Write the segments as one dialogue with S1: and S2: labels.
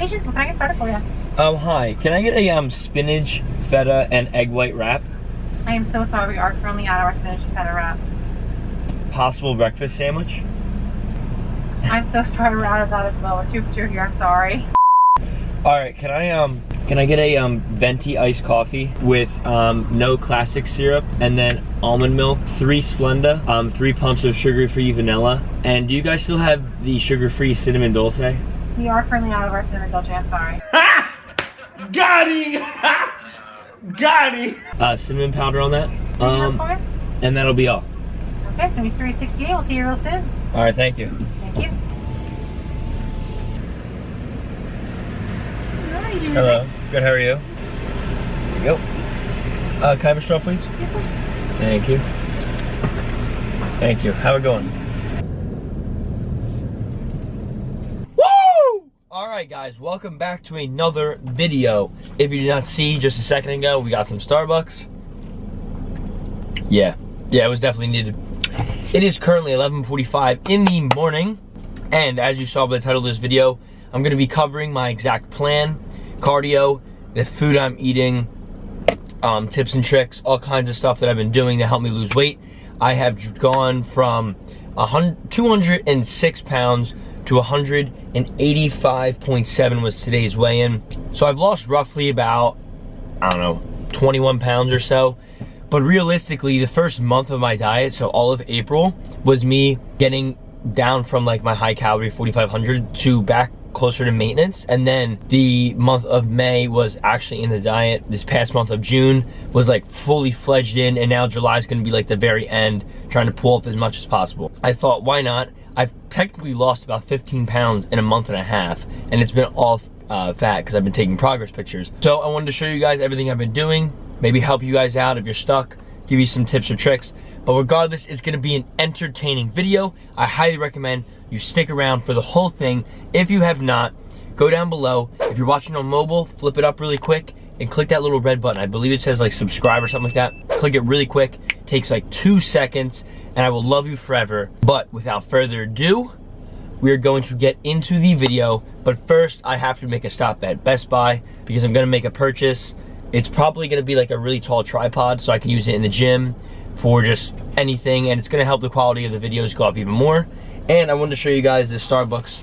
S1: Communications, what can I get started for you?
S2: Hi. Can I get a spinach, feta, and egg white wrap?
S1: I am so sorry, we are currently out of our spinach and feta wrap.
S2: Possible breakfast sandwich?
S1: I'm so sorry, we're out of that as well. We're too here, I'm sorry.
S2: Alright, can I get a Venti iced coffee with no classic syrup, and then almond milk, 3 Splenda, 3 pumps of sugar-free vanilla, and do you guys still have the sugar-free cinnamon dulce?
S1: We are currently out of our cinnamon dolce, I'm sorry.
S2: Got it! Got it! Cinnamon powder on that. And that'll be all.
S1: Okay, it's gonna be 368. We'll see you real soon.
S2: Alright, thank you.
S1: Thank you.
S2: Hello. Good, how are you? There you go. Can I have a straw, please?
S1: Yes,
S2: Thank you. Thank you. How are we going? Woo! Alright guys, welcome back to another video. If you did not see just a second ago, we got some Starbucks. Yeah, it was definitely needed. It is currently 11:45 in the morning, and as you saw by the title of this video, I'm going to be covering my exact plan, cardio, the food I'm eating, tips and tricks, all kinds of stuff that I've been doing to help me lose weight. I have gone from 206 pounds to 185.7 was today's weigh-in. So I've lost roughly about, I don't know, 21 pounds or so. But realistically, the first month of my diet, so all of April, was me getting down from like my high calorie 4,500 to back closer to maintenance. And then the month of May was actually in the diet. This past month of June was like fully fledged in, and now July is gonna be like the very end, trying to pull off as much as possible. I thought, why not? I've technically lost about 15 pounds in a month and a half, and it's been all fat because I've been taking progress pictures. So I wanted to show you guys everything I've been doing, maybe help you guys out if you're stuck, give you some tips or tricks. But regardless, it's gonna be an entertaining video. I highly recommend you stick around for the whole thing. If you have not, go down below. If you're watching on mobile, flip it up really quick and click that little red button. I believe it says like subscribe or something like that. Click it really quick, takes like 2 seconds, and I will love you forever. But without further ado, we are going to get into the video. But first, I have to make a stop at Best Buy because I'm gonna make a purchase. It's probably gonna be like a really tall tripod so I can use it in the gym for just anything, and it's gonna help the quality of the videos go up even more. And I wanted to show you guys the Starbucks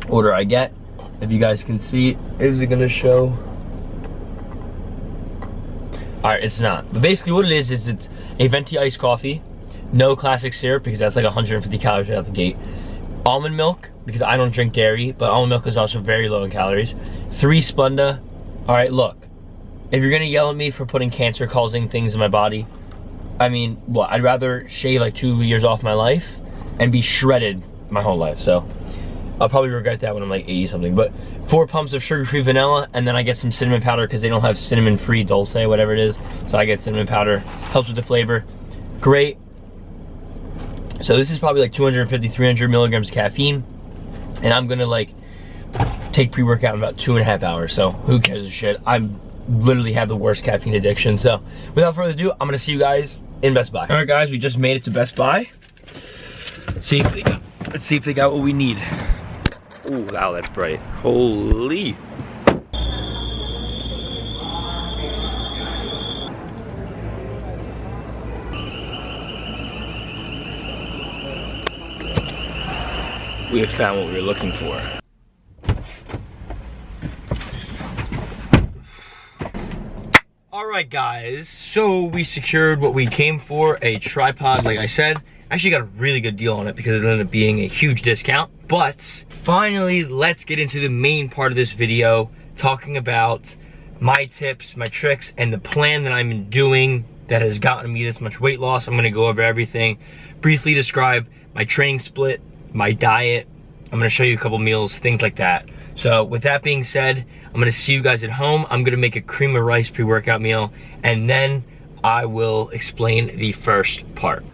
S2: order I get. If you guys can see, is it gonna show? All right, it's not. But basically what it is it's a Venti iced coffee, no classic syrup because that's like 150 calories right out the gate. Almond milk, because I don't drink dairy, but almond milk is also very low in calories. 3 Splenda. All right, look, if you're gonna yell at me for putting cancer-causing things in my body, I mean, what? I'd rather shave like 2 years off my life and be shredded my whole life. So I'll probably regret that when I'm like 80 something. But 4 pumps of sugar-free vanilla, and then I get some cinnamon powder because they don't have cinnamon-free dulce, whatever it is. So I get cinnamon powder, helps with the flavor. Great. So this is probably like 250, 300 milligrams of caffeine, and I'm gonna like take pre-workout in about 2.5 hours. So who cares a shit? I'm literally have the worst caffeine addiction. So without further ado, I'm gonna see you guys in Best Buy. All right guys, we just made it to Best Buy. Let's see if they got what we need. Oh wow, that's bright. Holy. We have found what we were looking for. Alright guys, so we secured what we came for, a tripod, like I said. Actually got a really good deal on it because it ended up being a huge discount. But finally, let's get into the main part of this video, talking about my tips, my tricks, and the plan that I'm doing that has gotten me this much weight loss. I'm gonna go over everything, briefly describe my training split, my diet. I'm gonna show you a couple meals, things like that. So with that being said, I'm gonna see you guys at home. I'm gonna make a cream of rice pre-workout meal, and then I will explain the first part.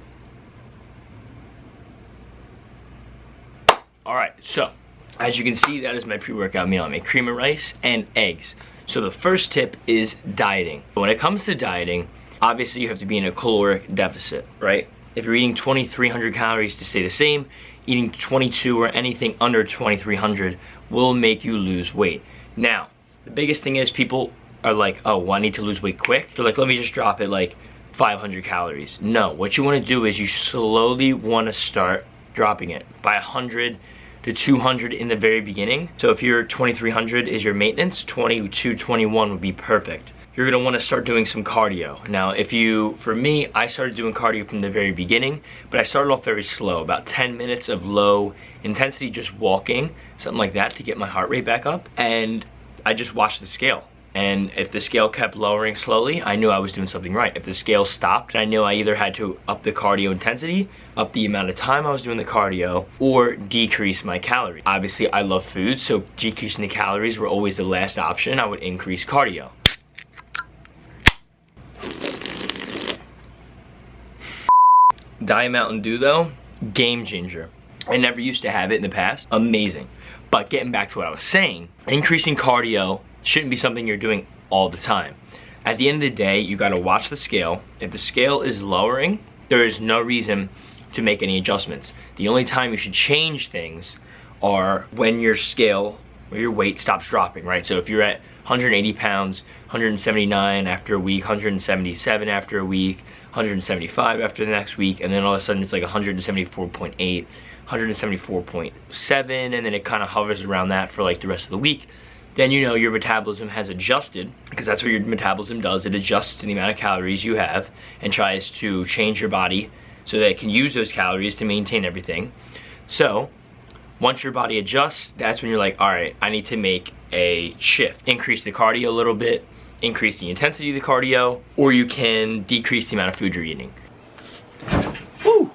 S2: All right, so as you can see, that is my pre-workout meal. I make cream of rice and eggs. So the first tip is dieting. When it comes to dieting, obviously you have to be in a caloric deficit, right? if you're eating 2,300 calories to stay the same, eating 22 or anything under 2,300 will make you lose weight. Now, the biggest thing is people are like, oh, well, I need to lose weight quick. They're like, let me just drop it like 500 calories. No, what you want to do is you slowly want to start dropping it by 100 to 200 in the very beginning. So if your 2,300 is your maintenance, 22, 21 would be perfect. You're gonna wanna start doing some cardio. Now, for me, I started doing cardio from the very beginning, but I started off very slow, about 10 minutes of low intensity, just walking, something like that to get my heart rate back up. And I just watched the scale. And if the scale kept lowering slowly, I knew I was doing something right. If the scale stopped, I knew I either had to up the cardio intensity, up the amount of time I was doing the cardio, or decrease my calories. Obviously, I love food, so decreasing the calories were always the last option. I would increase cardio. Diet Mountain Dew though, game changer. I never used to have it in the past, amazing. But getting back to what I was saying, increasing cardio shouldn't be something you're doing all the time. At the end of the day, you gotta watch the scale. If the scale is lowering, there is no reason to make any adjustments. The only time you should change things are when your scale or your weight stops dropping, right? So if you're at 180 pounds, 179 after a week, 177 after a week, 175 after the next week, and then all of a sudden it's like 174.8, 174.7, and then it kind of hovers around that for like the rest of the week, then you know your metabolism has adjusted, because that's what your metabolism does. It adjusts to the amount of calories you have and tries to change your body so that it can use those calories to maintain everything. So once your body adjusts, that's when you're like, all right, I need to make a shift. Increase the cardio a little bit, increase the intensity of the cardio, or you can decrease the amount of food you're eating. Woo!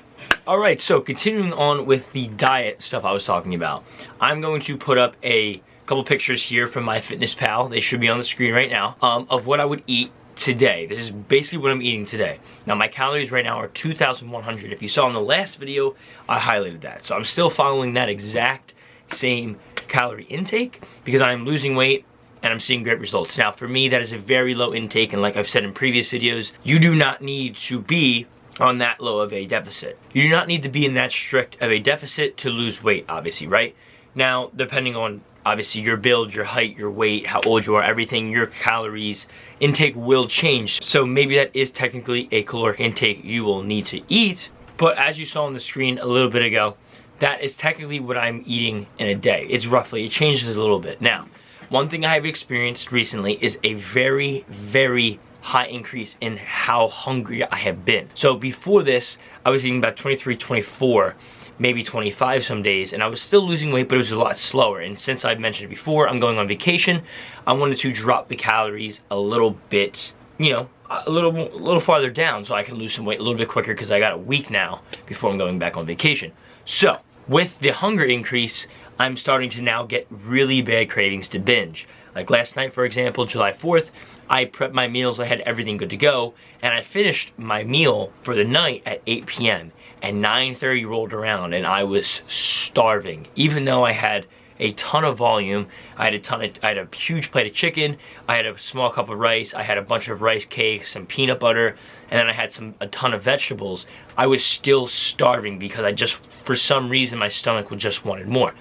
S2: All right, so continuing on with the diet stuff I was talking about, I'm going to put up a couple pictures here from MyFitnessPal. They should be on the screen right now, of what I would eat today. This is basically what I'm eating today. Now my calories right now are 2,100. If you saw in the last video, I highlighted that. So I'm still following that exact same calorie intake because I'm losing weight and I'm seeing great results. Now for me, that is a very low intake, and like I've said in previous videos, you do not need to be on that low of a deficit. You do not need to be in that strict of a deficit to lose weight, obviously, right? Now, depending on obviously your build, your height, your weight, how old you are, everything, your calories intake will change. So maybe that is technically a caloric intake you will need to eat, but as you saw on the screen a little bit ago, that is technically what I'm eating in a day. It's roughly, it changes a little bit. Now, one thing I have experienced recently is a very, very high increase in how hungry I have been. So before this, I was eating about 23, 24, maybe 25 some days, and I was still losing weight, but it was a lot slower. And since I've mentioned it before, I'm going on vacation, I wanted to drop the calories a little bit, you know, a little farther down so I can lose some weight a little bit quicker, because I got a week now before I'm going back on vacation. So with the hunger increase, I'm starting to now get really bad cravings to binge. Like last night, for example, July 4th, I prepped my meals, I had everything good to go, and I finished my meal for the night at 8 p.m. and 9:30 rolled around and I was starving. Even though I had a ton of volume, I had a huge plate of chicken, I had a small cup of rice, I had a bunch of rice cakes, some peanut butter, and then I had a ton of vegetables. I was still starving because for some reason, my stomach just wanted more.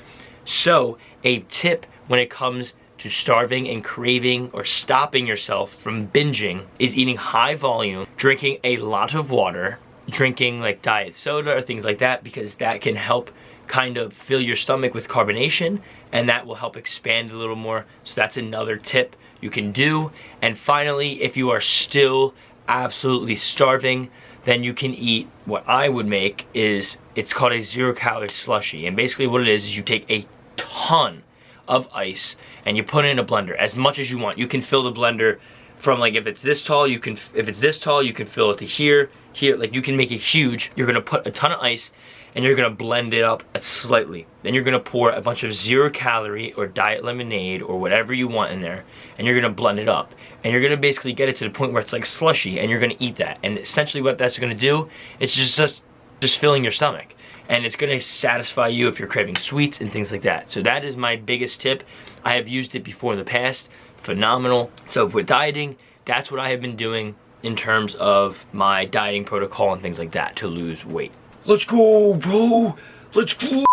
S2: So a tip when it comes to starving and craving or stopping yourself from binging is eating high volume, drinking a lot of water, drinking like diet soda or things like that, because that can help kind of fill your stomach with carbonation, and that will help expand a little more. So that's another tip you can do. And finally, if you are still absolutely starving, then you can eat what I would make is, it's called a 0-calorie slushy. And basically what it is you take a ton of ice and you put it in a blender as much as you want. You can fill the blender from, like, if it's this tall, you can fill it to here, like you can make it huge. You're gonna put a ton of ice and you're gonna blend it up slightly. Then you're gonna pour a bunch of 0-calorie or diet lemonade or whatever you want in there, and you're gonna blend it up. And you're gonna basically get it to the point where it's like slushy, and you're gonna eat that. And essentially what that's gonna do, it's just filling your stomach. And it's gonna satisfy you if you're craving sweets and things like that. So that is my biggest tip. I have used it before in the past, phenomenal. So with dieting, that's what I have been doing. in terms of my dieting protocol and things like that to lose weight. Let's go, bro. Let's go.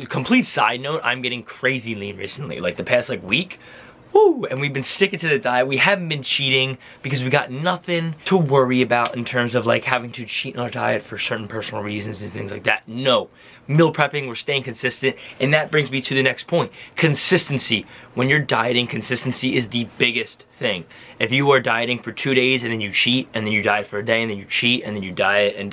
S2: Complete side note, I'm getting crazy lean recently, like the past week. Woo! And we've been sticking to the diet. We haven't been cheating because we got nothing to worry about in terms of having to cheat on our diet for certain personal reasons and things like that. No. Meal prepping, we're staying consistent, and that brings me to the next point. Consistency. When you're dieting, consistency is the biggest thing. If you are dieting for 2 days and then you cheat, and then you diet for a day and then you cheat, and then you diet, and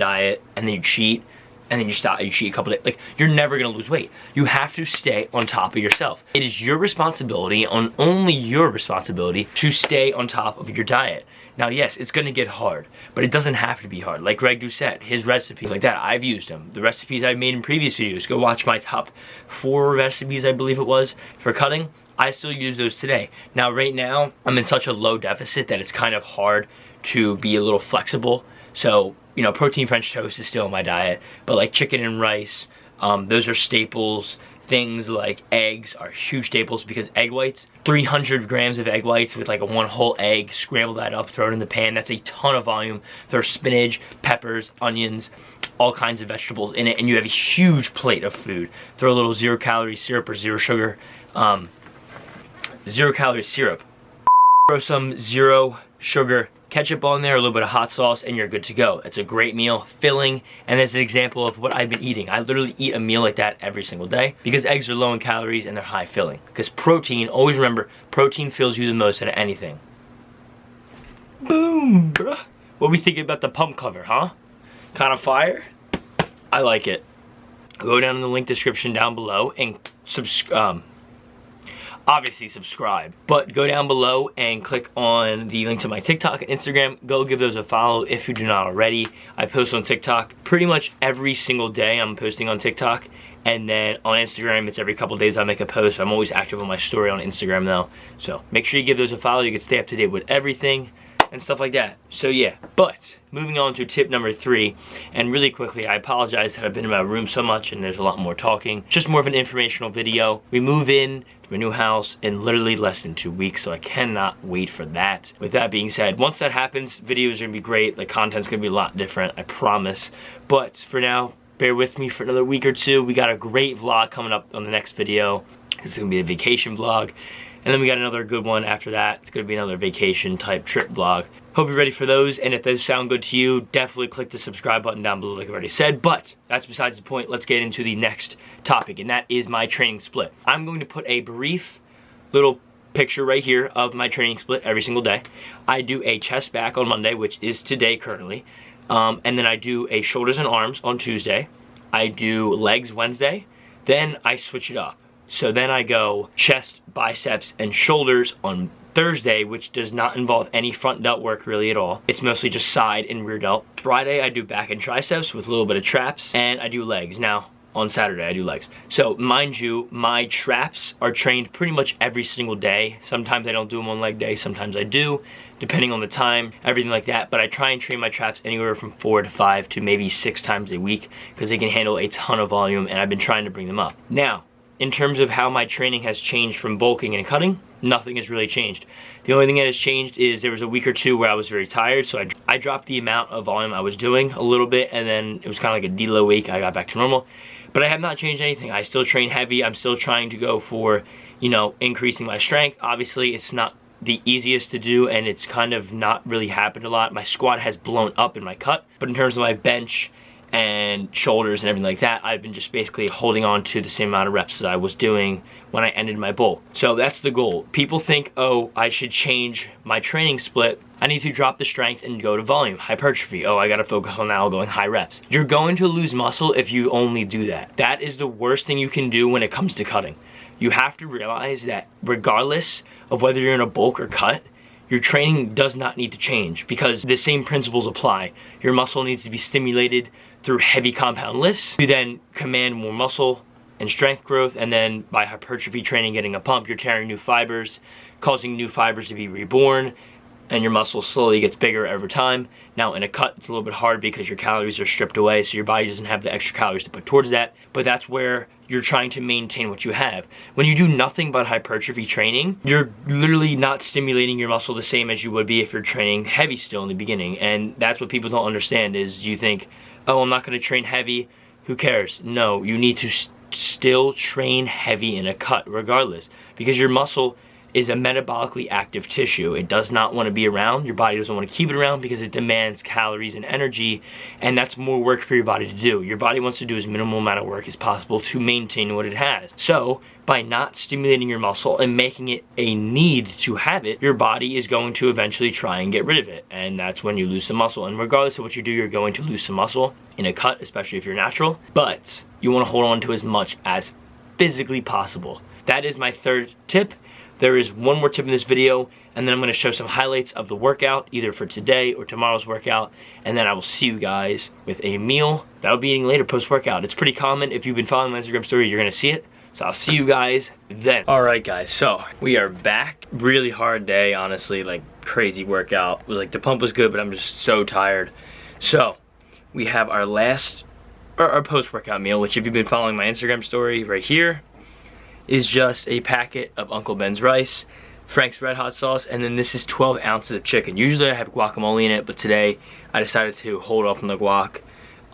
S2: then you cheat, and then you stop, you cheat a couple days, you're never gonna lose weight. You have to stay on top of yourself. It is your responsibility, only your responsibility, to stay on top of your diet. Now, yes, it's gonna get hard, but it doesn't have to be hard. Like Greg Doucette, his recipes like that, I've used them. The recipes I've made in previous videos, go watch my top 4 recipes, I believe it was, for cutting. I still use those today. Now, right now, I'm in such a low deficit that it's kind of hard to be a little flexible. So, you know, protein French toast is still in my diet, but chicken and rice, those are staples. Things like eggs are huge staples because egg whites, 300 grams of egg whites with 1 whole egg, scramble that up, throw it in the pan. That's a ton of volume. Throw spinach, peppers, onions, all kinds of vegetables in it, and you have a huge plate of food. Throw a little 0-calorie syrup or 0 sugar, 0-calorie syrup. Throw some 0 sugar ketchup on there, a little bit of hot sauce, and you're good to go. It's a great meal, filling, and it's an example of what I've been eating. I literally eat a meal like that every single day because eggs are low in calories and they're high filling. Because protein, always remember, protein fills you the most out of anything. Boom, bruh. What we thinking about the pump cover, huh? Kind of fire? I like it. Go down in the link description down below and obviously subscribe, but go down below and click on the link to my TikTok and Instagram. Go give those a follow if you do not already. I post on TikTok pretty much every single day. I'm posting on TikTok, and then on Instagram it's every couple days I make a post. I'm always active on my story on Instagram though, so make sure you give those a follow. You can stay up to date with everything and stuff like that. So yeah, but moving on to tip number 3, and really quickly, I apologize that I've been in my room so much and there's a lot more talking. Just more of an informational video. We move in to a new house in literally less than 2 weeks, so I cannot wait for that. With that being said, once that happens, videos are gonna be great. The content's gonna be a lot different, I promise. But for now, bear with me for another week or 2. We got a great vlog coming up on the next video. It's gonna be a vacation vlog. And then we got another good one after that. It's gonna be another vacation type trip vlog. Hope you're ready for those, and if those sound good to you, definitely click the subscribe button down below like I've already said. But that's besides the point. Let's get into the next topic, and that is my training split. I'm going to put a brief little picture right here of my training split every single day. I do a chest back on Monday, which is today currently, and then I do a shoulders and arms on Tuesday. I do legs Wednesday, then I switch it up. So then I go chest, biceps, and shoulders on Thursday, which does not involve any front delt work really at all. It's mostly just side and rear delt. Friday, I do back and triceps with a little bit of traps, and I do legs. Now, on Saturday, I do legs. So, mind you, my traps are trained pretty much every single day. Sometimes I don't do them on leg day, sometimes I do, depending on the time, everything like that. But I try and train my traps anywhere from 4 to 5 to maybe 6 times a week because they can handle a ton of volume, and I've been trying to bring them up. Now, in terms of how my training has changed from bulking and cutting, nothing has really changed. The only thing that has changed is there was a week or 2 where I was very tired, so I dropped the amount of volume I was doing a little bit, and then it was kind of like a deload week. I got back to normal, but I have not changed anything. I still train heavy. I'm still trying to go for, you know, increasing my strength. Obviously, it's not the easiest to do, and it's kind of not really happened a lot. My squat has blown up in my cut, but in terms of my bench and shoulders and everything like that, I've been just basically holding on to the same amount of reps as I was doing when I ended my bulk. So that's the goal. People think, oh, I should change my training split. I need to drop the strength and go to volume, hypertrophy. Oh, I gotta focus on now going high reps. You're going to lose muscle if you only do that. That is the worst thing you can do when it comes to cutting. You have to realize that regardless of whether you're in a bulk or cut, your training does not need to change because the same principles apply. Your muscle needs to be stimulated through heavy compound lifts to then command more muscle and strength growth, and then by hypertrophy training, getting a pump, you're tearing new fibers, causing new fibers to be reborn, and your muscle slowly gets bigger over time. Now in a cut, it's a little bit hard because your calories are stripped away, so your body doesn't have the extra calories to put towards that, but that's where you're trying to maintain what you have. When you do nothing but hypertrophy training, you're literally not stimulating your muscle the same as you would be if you're training heavy still in the beginning, and that's what people don't understand is you think, oh, I'm not gonna train heavy, who cares? No, you need to still train heavy in a cut regardless, because your muscle is a metabolically active tissue. It does not want to be around. Your body doesn't want to keep it around because it demands calories and energy, and that's more work for your body to do. Your body wants to do as minimal amount of work as possible to maintain what it has. So by not stimulating your muscle and making it a need to have it, your body is going to eventually try and get rid of it, and that's when you lose some muscle. And regardless of what you do, you're going to lose some muscle in a cut, especially if you're natural, but you want to hold on to as much as physically possible. That is my third tip. There is one more tip in this video, and then I'm going to show some highlights of the workout, either for today or tomorrow's workout, and then I will see you guys with a meal that I'll be eating later post-workout. It's pretty common. If you've been following my Instagram story, you're going to see it. So I'll see you guys then. Alright guys, so we are back. Really hard day, honestly, like crazy workout. Like the pump was good, but I'm just so tired. So we have our post-workout meal, which if you've been following my Instagram story right here, is just a packet of Uncle Ben's rice, Frank's Red Hot sauce, and then this is 12 ounces of chicken. Usually I have guacamole in it, but today I decided to hold off on the guac,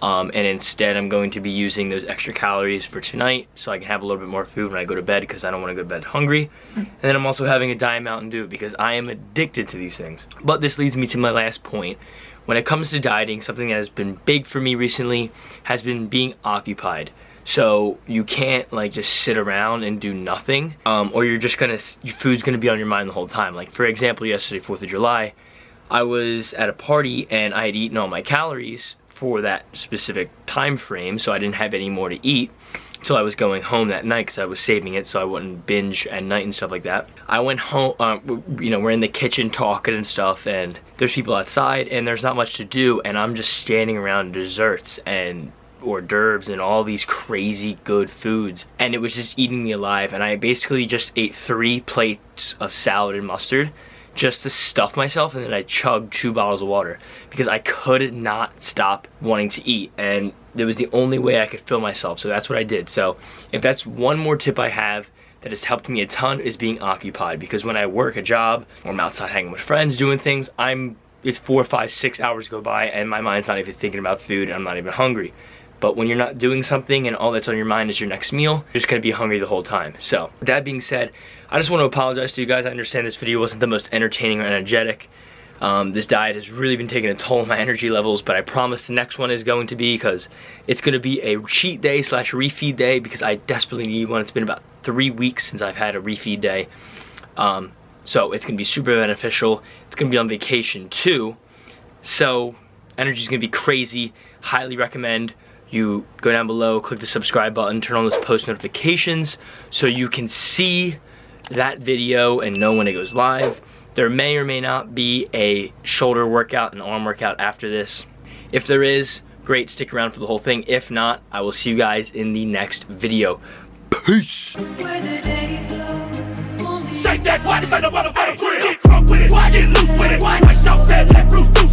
S2: and instead I'm going to be using those extra calories for tonight so I can have a little bit more food when I go to bed because I don't want to go to bed hungry. And then I'm also having a Diet Mountain Dew because I am addicted to these things. But this leads me to my last point. When it comes to dieting, something that has been big for me recently has been being occupied. So you can't like just sit around and do nothing, or you're just gonna, your food's gonna be on your mind the whole time. Like for example, yesterday, 4th of July, I was at a party and I had eaten all my calories for that specific time frame, so I didn't have any more to eat till I was going home that night because I was saving it so I wouldn't binge at night and stuff like that. I went home, you know, we're in the kitchen talking and stuff, and there's people outside and there's not much to do, and I'm just standing around desserts and hors d'oeuvres and all these crazy good foods, and it was just eating me alive. And I basically just ate 3 plates of salad and mustard just to stuff myself, and then I chugged 2 bottles of water because I could not stop wanting to eat, and it was the only way I could fill myself, so that's what I did. So if that's one more tip I have that has helped me a ton, is being occupied, because when I work a job or I'm outside hanging with friends doing things, it's 4, 5, 6 hours go by and my mind's not even thinking about food and I'm not even hungry. But when you're not doing something and all that's on your mind is your next meal, you're just gonna be hungry the whole time. So, with that being said, I just want to apologize to you guys. I understand this video wasn't the most entertaining or energetic. This diet has really been taking a toll on my energy levels, but I promise the next one is going to be, because it's gonna be a cheat day / refeed day, because I desperately need one. It's been about 3 weeks since I've had a refeed day. So it's gonna be super beneficial. It's gonna be on vacation too. So energy's gonna be crazy. Highly recommend you go down below, click the subscribe button, turn on those post notifications so you can see that video and know when it goes live. There may or may not be a shoulder workout and arm workout after this. If there is, great, stick around for the whole thing. If not, I will see you guys in the next video. Peace! Shake that, why this ain't no motherfucker? Get crunk with it, get loose with it. Myself said, let Bruce